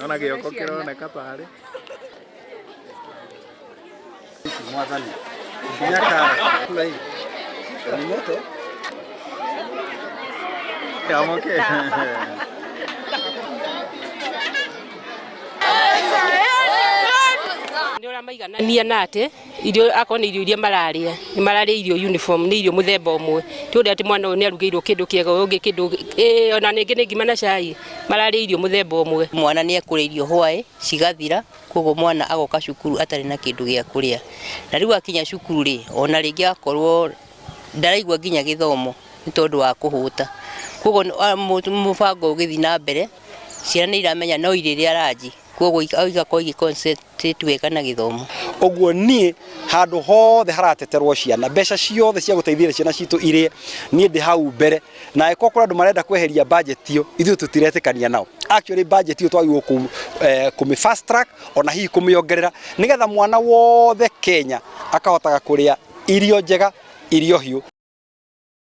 Ona gioko kironeka pale. Mwathani. Nyaka kula hii. Ni moto. Amoke. Ndora maiganania nate irio akoni irio malaria ni malaria irio uniform ni irio muthemba umwe tundi ati mwana ni arugeirwo kindu kiega ungi kindu ona ningi ni ngima na cai malaria irio muthemba umwe mwana ni akureirio hwae cigathira kogo mwana agoka cukuru atari na kindu gia kuria na riu akinya cukuru ri ona ringi akorwo ndaraigwa nginya githomo ni tondu wa kuhuta kogo mubango ugithi na mbere ciana ni iramenya no iriria raji kogo aiga koigi concentrate weka na githomo oguo nie handu hothe harateterwo ciana mbeca ciothe cia guteithĩrĩria ciana citu irie nie ndi hau mbere na eko kura andu marenda kweheria budget iyo ithu tutiretikania nao actually budget iyo twagirwo kumi fast track ona hihi kumiongerera nigetha mwana wothe Kenya akahotaga kuria irio njega irio hiu